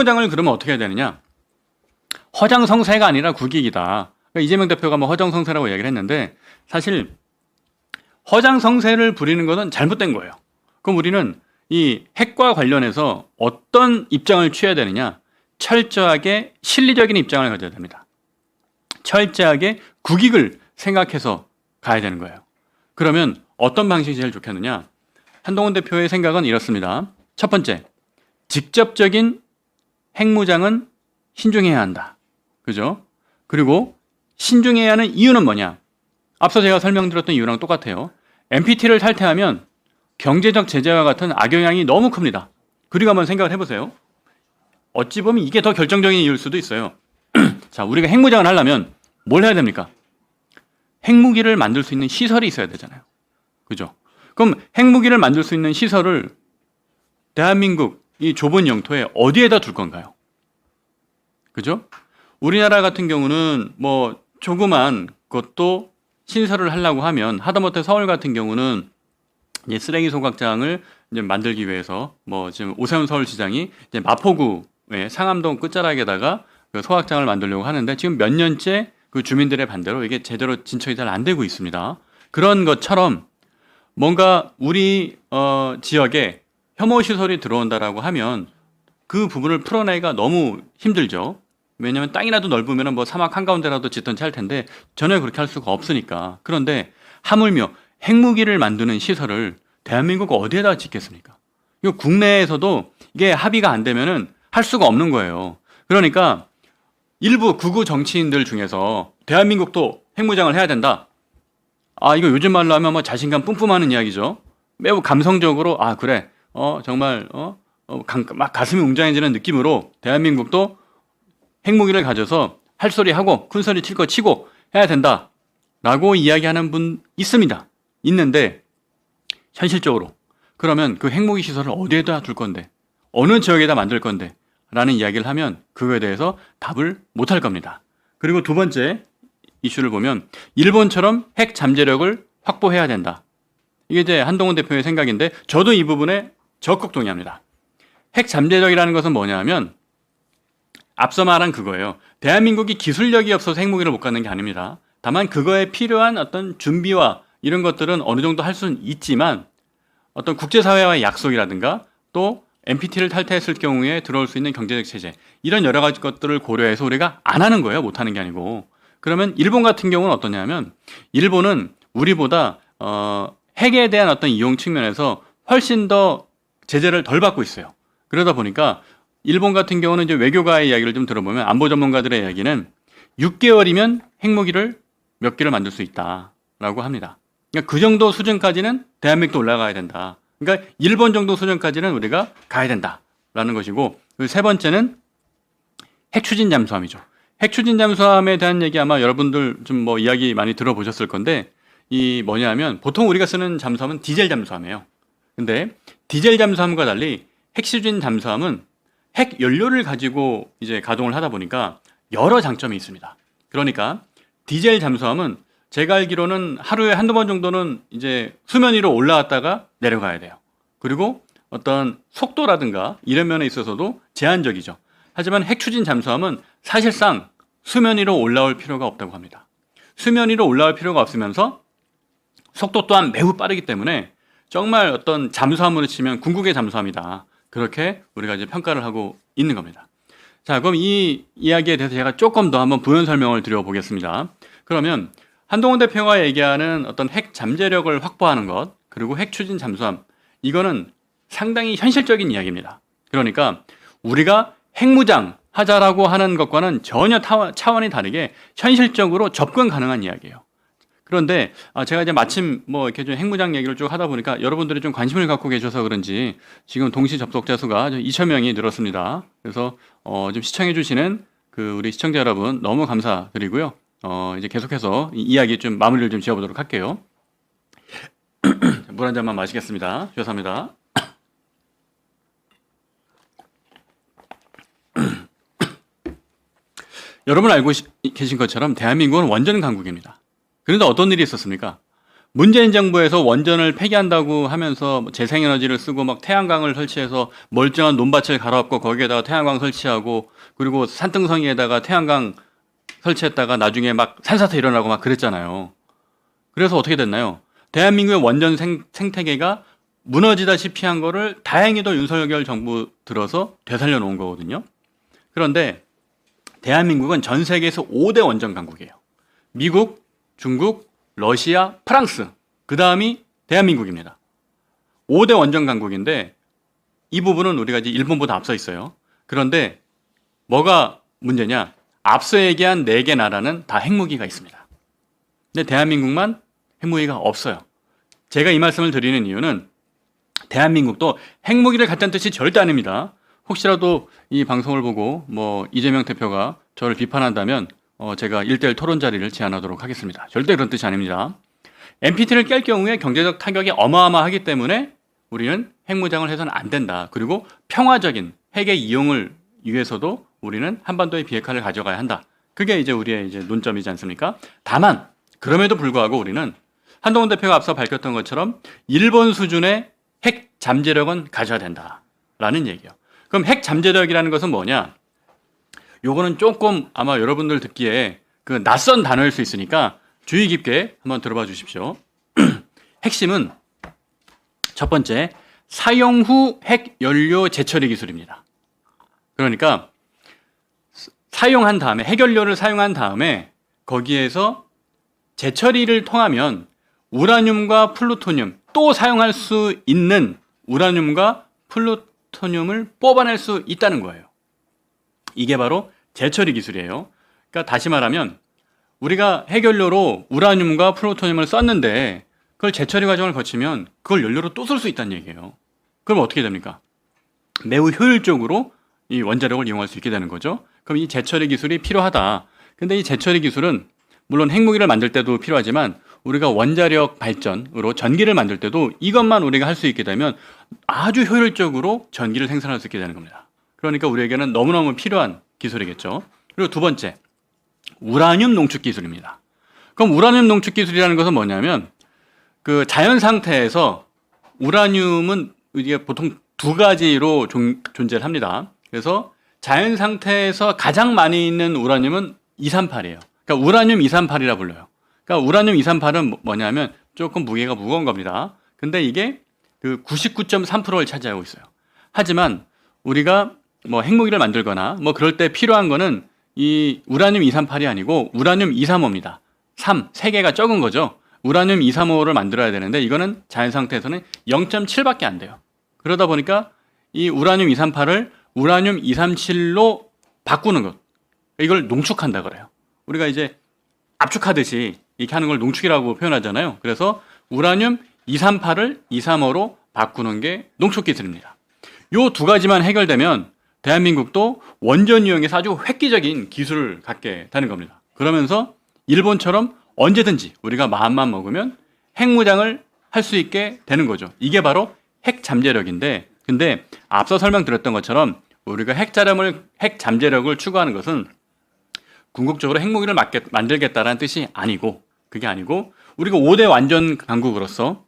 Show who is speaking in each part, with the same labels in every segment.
Speaker 1: 핵무장을 그러면 어떻게 해야 되느냐? 허장성세가 아니라 국익이다. 그러니까 이재명 대표가 뭐 허장성세라고 이야기를 했는데 사실 허장성세를 부리는 것은 잘못된 거예요. 그럼 우리는 이 핵과 관련해서 어떤 입장을 취해야 되느냐? 철저하게 실리적인 입장을 가져야 됩니다. 철저하게 국익을 생각해서 가야 되는 거예요. 그러면 어떤 방식이 제일 좋겠느냐? 한동훈 대표의 생각은 이렇습니다. 첫 번째, 직접적인 핵무장은 신중해야 한다. 그죠? 그리고 신중해야 하는 이유는 뭐냐? 앞서 제가 설명드렸던 이유랑 똑같아요. NPT를 탈퇴하면 경제적 제재와 같은 악영향이 너무 큽니다. 그리고 한번 생각을 해보세요. 어찌 보면 이게 더 결정적인 이유일 수도 있어요. 자, 우리가 핵무장을 하려면 뭘 해야 됩니까? 핵무기를 만들 수 있는 시설이 있어야 되잖아요. 그죠? 그럼 핵무기를 만들 수 있는 시설을 대한민국 이 좁은 영토에 어디에다 둘 건가요? 그죠? 우리나라 같은 경우는 뭐 조그만 것도 신설을 하려고 하면 하다못해 서울 같은 경우는 이제 쓰레기 소각장을 이제 만들기 위해서 뭐 지금 오세훈 서울시장이 이제 마포구의 상암동 끝자락에다가 그 소각장을 만들려고 하는데 지금 몇 년째 그 주민들의 반대로 이게 제대로 진척이 잘 안 되고 있습니다. 그런 것처럼 뭔가 우리 지역에 혐오 시설이 들어온다라고 하면 그 부분을 풀어내기가 너무 힘들죠. 왜냐하면 땅이라도 넓으면 뭐 사막 한가운데라도 짓던지 할 텐데 전혀 그렇게 할 수가 없으니까. 그런데 하물며 핵무기를 만드는 시설을 대한민국 어디에다 짓겠습니까? 이거 국내에서도 이게 합의가 안 되면은 할 수가 없는 거예요. 그러니까 일부 극우 정치인들 중에서 대한민국도 핵무장을 해야 된다. 아, 이거 요즘 말로 하면 뭐 자신감 뿜뿜하는 이야기죠. 매우 감성적으로 아 그래, 정말 막 가슴이 웅장해지는 느낌으로 대한민국도 핵무기를 가져서 할 소리 하고 큰 소리 칠 거 치고 해야 된다라고 이야기하는 분 있습니다. 있는데 현실적으로 그러면 그 핵무기 시설을 어디에다 둘 건데 어느 지역에다 만들 건데 라는 이야기를 하면 그거에 대해서 답을 못 할 겁니다. 그리고 두 번째 이슈를 보면 일본처럼 핵 잠재력을 확보해야 된다. 이게 이제 한동훈 대표의 생각인데 저도 이 부분에 적극 동의합니다. 핵 잠재력이라는 것은 뭐냐면 앞서 말한 그거예요. 대한민국이 기술력이 없어서 핵무기를 못 갖는 게 아닙니다. 다만 그거에 필요한 어떤 준비와 이런 것들은 어느 정도 할 수는 있지만 어떤 국제사회와의 약속이라든가 또 NPT를 탈퇴했을 경우에 들어올 수 있는 경제적 제재 이런 여러 가지 것들을 고려해서 우리가 안 하는 거예요. 못 하는 게 아니고. 그러면 일본 같은 경우는 어떠냐면 일본은 우리보다 핵에 대한 어떤 이용 측면에서 훨씬 더 제재를 덜 받고 있어요. 그러다 보니까 일본 같은 경우는 이제 외교가의 이야기를 좀 들어보면 안보 전문가들의 이야기는 6개월이면 핵무기를 몇 개를 만들 수 있다라고 합니다. 그러니까 그 정도 수준까지는 대한민국도 올라가야 된다. 그러니까 일본 정도 수준까지는 우리가 가야 된다라는 것이고 그 세 번째는 핵추진 잠수함이죠. 핵추진 잠수함에 대한 얘기 아마 여러분들 좀 뭐 이야기 많이 들어보셨을 건데 이 뭐냐면 보통 우리가 쓰는 잠수함은 디젤 잠수함이에요. 근데 디젤 잠수함과 달리 핵추진 잠수함은 핵 연료를 가지고 이제 가동을 하다 보니까 여러 장점이 있습니다. 그러니까 디젤 잠수함은 제가 알기로는 하루에 한두 번 정도는 이제 수면 위로 올라왔다가 내려가야 돼요. 그리고 어떤 속도라든가 이런 면에 있어서도 제한적이죠. 하지만 핵추진 잠수함은 사실상 수면 위로 올라올 필요가 없다고 합니다. 수면 위로 올라올 필요가 없으면서 속도 또한 매우 빠르기 때문에 정말 어떤 잠수함으로 치면 궁극의 잠수함이다. 그렇게 우리가 이제 평가를 하고 있는 겁니다. 자, 그럼 이 이야기에 대해서 제가 조금 더 한번 부연 설명을 드려보겠습니다. 그러면 한동훈 대표가 얘기하는 어떤 핵 잠재력을 확보하는 것, 그리고 핵 추진 잠수함, 이거는 상당히 현실적인 이야기입니다. 그러니까 우리가 핵무장 하자라고 하는 것과는 전혀 차원이 다르게 현실적으로 접근 가능한 이야기예요. 그런데 제가 이제 마침 뭐 이렇게 좀 핵무장 얘기를 쭉 하다 보니까 여러분들이 좀 관심을 갖고 계셔서 그런지 지금 동시 접속자 수가 2,000명이 늘었습니다. 그래서 좀 시청해 주시는 그 우리 시청자 여러분 너무 감사드리고요. 이제 계속해서 이 이야기 좀 마무리를 좀 지어보도록 할게요. 물 한 잔만 마시겠습니다. 죄송합니다. 여러분 알고 계신 것처럼 대한민국은 원전 강국입니다. 그런데 어떤 일이 있었습니까? 문재인 정부에서 원전을 폐기한다고 하면서 재생에너지를 쓰고 막 태양광을 설치해서 멀쩡한 논밭을 갈아엎고 거기에다가 태양광 설치하고 그리고 산등성이에다가 태양광 설치했다가 나중에 막 산사태 일어나고 막 그랬잖아요. 그래서 어떻게 됐나요? 대한민국의 원전 생태계가 무너지다시피 한 거를 다행히도 윤석열 정부 들어서 되살려 놓은 거거든요. 그런데 대한민국은 전 세계에서 5대 원전 강국이에요. 미국, 중국, 러시아, 프랑스, 그 다음이 대한민국입니다. 5대 원전 강국인데 이 부분은 우리가 이제 일본보다 앞서 있어요. 그런데 뭐가 문제냐? 앞서 얘기한 4개 나라는 다 핵무기가 있습니다. 근데 대한민국만 핵무기가 없어요. 제가 이 말씀을 드리는 이유는 대한민국도 핵무기를 갖다는 뜻이 절대 아닙니다. 혹시라도 이 방송을 보고 뭐 이재명 대표가 저를 비판한다면 제가 1대1 토론 자리를 제안하도록 하겠습니다. 절대 그런 뜻이 아닙니다. NPT를 깰 경우에 경제적 타격이 어마어마하기 때문에 우리는 핵무장을 해서는 안 된다. 그리고 평화적인 핵의 이용을 위해서도 우리는 한반도의 비핵화를 가져가야 한다. 그게 이제 우리의 이제 논점이지 않습니까? 다만 그럼에도 불구하고 우리는 한동훈 대표가 앞서 밝혔던 것처럼 일본 수준의 핵 잠재력은 가져야 된다라는 얘기예요. 그럼 핵 잠재력이라는 것은 뭐냐? 요거는 조금 아마 여러분들 듣기에 그 낯선 단어일 수 있으니까 주의 깊게 한번 들어봐 주십시오. 핵심은 첫 번째, 사용 후 핵 연료 재처리 기술입니다. 그러니까 사용한 다음에 핵연료를 사용한 다음에 거기에서 재처리를 통하면 우라늄과 플루토늄 또 사용할 수 있는 우라늄과 플루토늄을 뽑아낼 수 있다는 거예요. 이게 바로 재처리 기술이에요. 그러니까 다시 말하면 우리가 핵연료로 우라늄과 플루토늄을 썼는데 그걸 재처리 과정을 거치면 그걸 연료로 또 쓸 수 있다는 얘기예요. 그럼 어떻게 됩니까? 매우 효율적으로 이 원자력을 이용할 수 있게 되는 거죠. 그럼 이 재처리 기술이 필요하다. 근데 이 재처리 기술은 물론 핵무기를 만들 때도 필요하지만 우리가 원자력 발전으로 전기를 만들 때도 이것만 우리가 할 수 있게 되면 아주 효율적으로 전기를 생산할 수 있게 되는 겁니다. 그러니까 우리에게는 너무너무 필요한 기술이겠죠. 그리고 두 번째, 우라늄 농축 기술입니다. 그럼 우라늄 농축 기술이라는 것은 뭐냐면 그 자연 상태에서 우라늄은 이게 보통 두 가지로 존재를 합니다. 그래서 자연 상태에서 가장 많이 있는 우라늄은 238이에요. 그러니까 우라늄 238이라 불러요. 그러니까 우라늄 238은 뭐냐면 조금 무게가 무거운 겁니다. 근데 이게 그 99.3%를 차지하고 있어요. 하지만 우리가 뭐 핵무기를 만들거나 뭐 그럴 때 필요한 거는 이 우라늄 238이 아니고 우라늄 235입니다. 3 개가 적은 거죠. 우라늄 235를 만들어야 되는데 이거는 자연 상태에서는 0.7밖에 안 돼요. 그러다 보니까 이 우라늄 238을 우라늄 237로 바꾸는 것. 이걸 농축한다 그래요. 우리가 이제 압축하듯이 이렇게 하는 걸 농축이라고 표현하잖아요. 그래서 우라늄 238을 235로 바꾸는 게 농축 기술입니다. 요 두 가지만 해결되면 대한민국도 원전 이용에서 아주 획기적인 기술을 갖게 되는 겁니다. 그러면서 일본처럼 언제든지 우리가 마음만 먹으면 핵무장을 할 수 있게 되는 거죠. 이게 바로 핵 잠재력인데, 근데 앞서 설명드렸던 것처럼 우리가 핵 잠재력을 추구하는 것은 궁극적으로 핵무기를 만들겠다라는 뜻이 아니고, 그게 아니고 우리가 5대 원전 강국으로서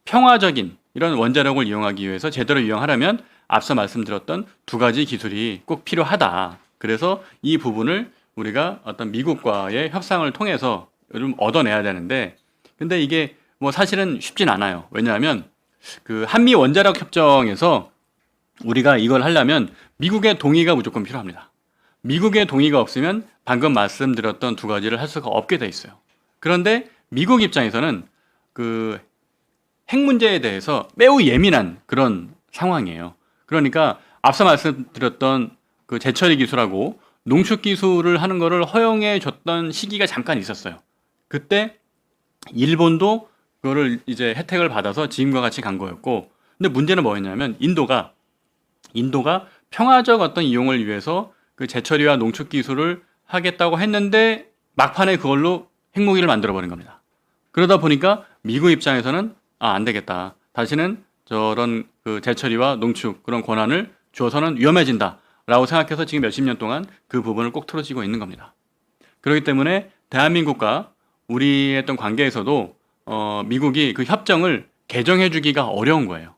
Speaker 1: 평화적인 이런 원자력을 이용하기 위해서 제대로 이용하려면 앞서 말씀드렸던 두 가지 기술이 꼭 필요하다. 그래서 이 부분을 우리가 어떤 미국과의 협상을 통해서 좀 얻어내야 되는데, 근데 이게 뭐 사실은 쉽진 않아요. 왜냐하면 그 한미 원자력 협정에서 우리가 이걸 하려면 미국의 동의가 무조건 필요합니다. 미국의 동의가 없으면 방금 말씀드렸던 두 가지를 할 수가 없게 돼 있어요. 그런데 미국 입장에서는 그 핵 문제에 대해서 매우 예민한 그런 상황이에요. 그러니까 앞서 말씀드렸던 그 재처리 기술하고 농축 기술을 하는 거를 허용해 줬던 시기가 잠깐 있었어요. 그때 일본도 그거를 이제 혜택을 받아서 지금과 같이 간 거였고, 근데 문제는 뭐였냐면 인도가 평화적 어떤 이용을 위해서 그 재처리와 농축 기술을 하겠다고 했는데 막판에 그걸로 핵무기를 만들어 버린 겁니다. 그러다 보니까 미국 입장에서는 안 되겠다. 다시는 저런 그 재처리와 농축 그런 권한을 줘서는 위험해진다라고 생각해서 지금 몇십 년 동안 그 부분을 꼭 틀어지고 있는 겁니다. 그렇기 때문에 대한민국과 우리의 어떤 관계에서도 미국이 그 협정을 개정해주기가 어려운 거예요.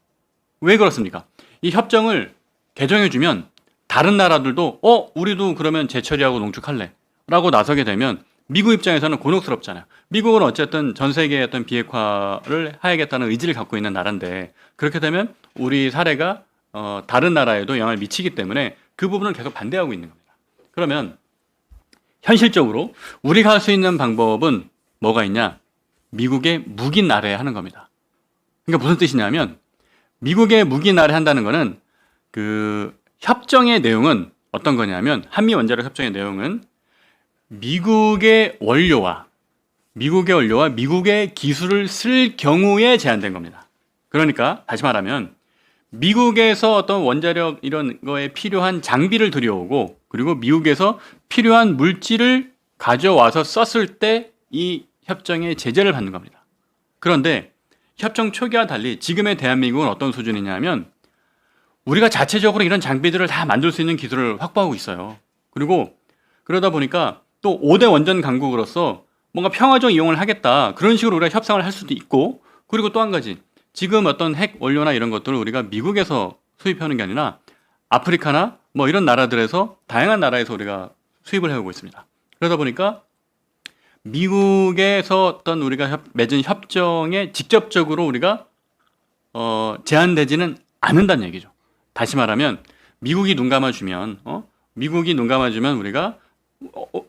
Speaker 1: 왜 그렇습니까? 이 협정을 개정해주면 다른 나라들도 우리도 그러면 재처리하고 농축할래 라고 나서게 되면 미국 입장에서는 곤혹스럽잖아요. 미국은 어쨌든 전 세계의 어떤 비핵화를 해야겠다는 의지를 갖고 있는 나라인데 그렇게 되면 우리 사례가 다른 나라에도 영향을 미치기 때문에 그 부분을 계속 반대하고 있는 겁니다. 그러면 현실적으로 우리가 할 수 있는 방법은 뭐가 있냐? 미국의 무기 나래하는 겁니다. 그러니까 무슨 뜻이냐면 미국의 무기 나래한다는 거는 그 협정의 내용은 어떤 거냐면 한미 원자력 협정의 내용은 미국의 원료와 미국의 기술을 쓸 경우에 제한된 겁니다. 그러니까 다시 말하면 미국에서 어떤 원자력 이런 거에 필요한 장비를 들여오고 그리고 미국에서 필요한 물질을 가져와서 썼을 때 이 협정의 제재를 받는 겁니다. 그런데 협정 초기와 달리 지금의 대한민국은 어떤 수준이냐면 우리가 자체적으로 이런 장비들을 다 만들 수 있는 기술을 확보하고 있어요. 그리고 그러다 보니까 또 5대 원전 강국으로서 뭔가 평화적 이용을 하겠다. 그런 식으로 우리가 협상을 할 수도 있고 그리고 또 한 가지 지금 어떤 핵 원료나 이런 것들을 우리가 미국에서 수입하는 게 아니라 아프리카나 뭐 이런 나라들에서 다양한 나라에서 우리가 수입을 해오고 있습니다. 그러다 보니까 미국에서 어떤 우리가 맺은 협정에 직접적으로 우리가 제한되지는 않는다는 얘기죠. 다시 말하면 미국이 눈 감아주면 우리가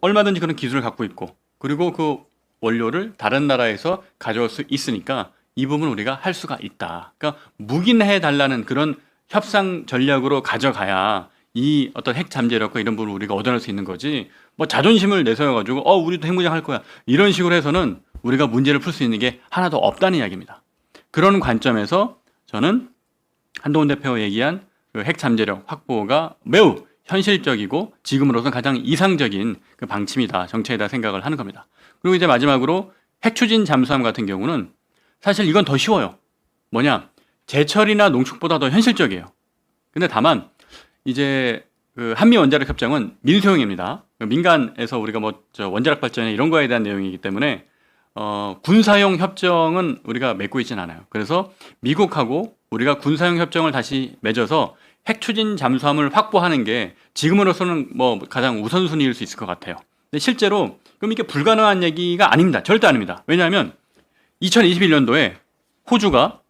Speaker 1: 얼마든지 그런 기술을 갖고 있고 그리고 그 원료를 다른 나라에서 가져올 수 있으니까 이 부분 우리가 할 수가 있다. 그러니까 묵인해 달라는 그런 협상 전략으로 가져가야 이 어떤 핵 잠재력과 이런 부분을 우리가 얻어낼 수 있는 거지. 뭐 자존심을 내세워가지고 우리도 핵무장 할 거야 이런 식으로 해서는 우리가 문제를 풀 수 있는 게 하나도 없다는 이야기입니다. 그런 관점에서 저는 한동훈 대표가 얘기한 그 핵 잠재력 확보가 매우 현실적이고 지금으로서는 가장 이상적인 그 방침이다, 정책이다 생각을 하는 겁니다. 그리고 이제 마지막으로 핵 추진 잠수함 같은 경우는 사실 이건 더 쉬워요. 뭐냐? 제철이나 농축보다 더 현실적이에요. 근데 다만 이제 그 한미 원자력 협정은 민수용입니다. 민간에서 우리가 원자력 발전에 이런 거에 대한 내용이기 때문에 군사용 협정은 우리가 맺고 있지는 않아요. 그래서 미국하고 우리가 군사용 협정을 다시 맺어서 핵 추진 잠수함을 확보하는 게 지금으로서는 뭐 가장 우선순위일 수 있을 것 같아요. 근데 실제로 그럼 이게 불가능한 얘기가 아닙니다. 절대 아닙니다. 왜냐하면 2021년도에 호주가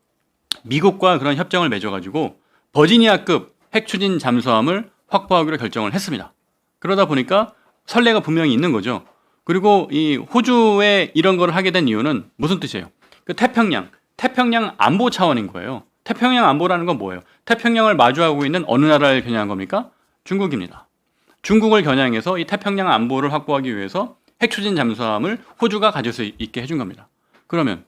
Speaker 1: 미국과 그런 협정을 맺어가지고 버지니아급 핵 추진 잠수함을 확보하기로 결정을 했습니다. 그러다 보니까 선례가 분명히 있는 거죠. 그리고 이 호주에 이런 걸 하게 된 이유는 무슨 뜻이에요? 그 태평양 안보 차원인 거예요. 태평양 안보라는 건 뭐예요? 태평양을 마주하고 있는 어느 나라를 겨냥한 겁니까? 중국입니다. 중국을 겨냥해서 이 태평양 안보를 확보하기 위해서 핵 추진 잠수함을 호주가 가질 수 있게 해준 겁니다. 그러면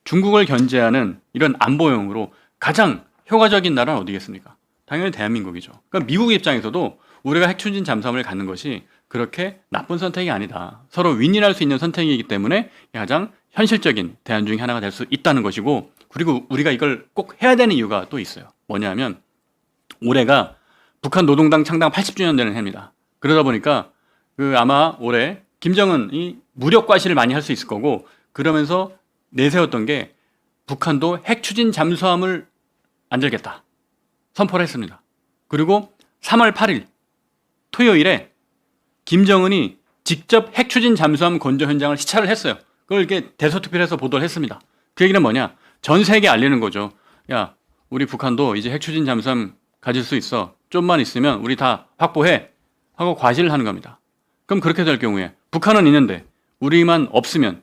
Speaker 1: 중국을 견제하는 이런 안보용으로 가장 효과적인 나라는 어디겠습니까? 당연히 대한민국이죠. 그러니까 미국 입장에서도 우리가 핵 추진 잠수함을 갖는 것이 그렇게 나쁜 선택이 아니다. 서로 윈윈할 수 있는 선택이기 때문에 가장 현실적인 대안 중에 하나가 될 수 있다는 것이고 그리고 우리가 이걸 꼭 해야 되는 이유가 또 있어요. 뭐냐면 올해가 북한 노동당 창당 80주년 되는 해입니다. 그러다 보니까 아마 올해 김정은이 무력 과시를 많이 할 수 있을 거고 그러면서 내세웠던 게 북한도 핵 추진 잠수함을 만들겠다. 선포를 했습니다. 그리고 3월 8일 토요일에 김정은이 직접 핵 추진 잠수함 건조 현장을 시찰을 했어요. 그걸 이렇게 대서특필해서 보도를 했습니다. 그 얘기는 뭐냐? 전 세계에 알리는 거죠. 야, 우리 북한도 이제 핵 추진 잠수함 가질 수 있어. 좀만 있으면 우리 다 확보해. 하고 과시를 하는 겁니다. 그럼 그렇게 될 경우에 북한은 있는데 우리만 없으면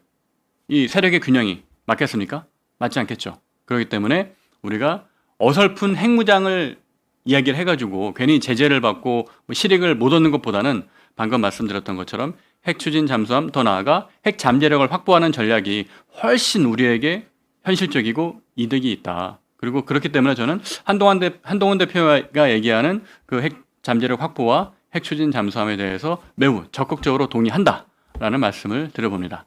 Speaker 1: 이 세력의 균형이 맞겠습니까? 맞지 않겠죠. 그렇기 때문에 우리가 어설픈 핵무장을 이야기를 해가지고 괜히 제재를 받고 실익을 못 얻는 것보다는 방금 말씀드렸던 것처럼 핵 추진 잠수함 더 나아가 핵 잠재력을 확보하는 전략이 훨씬 우리에게 현실적이고 이득이 있다. 그리고 그렇기 때문에 저는 한동훈 대표가 얘기하는 그 핵 잠재력 확보와 핵 추진 잠수함에 대해서 매우 적극적으로 동의한다라는 말씀을 드려봅니다.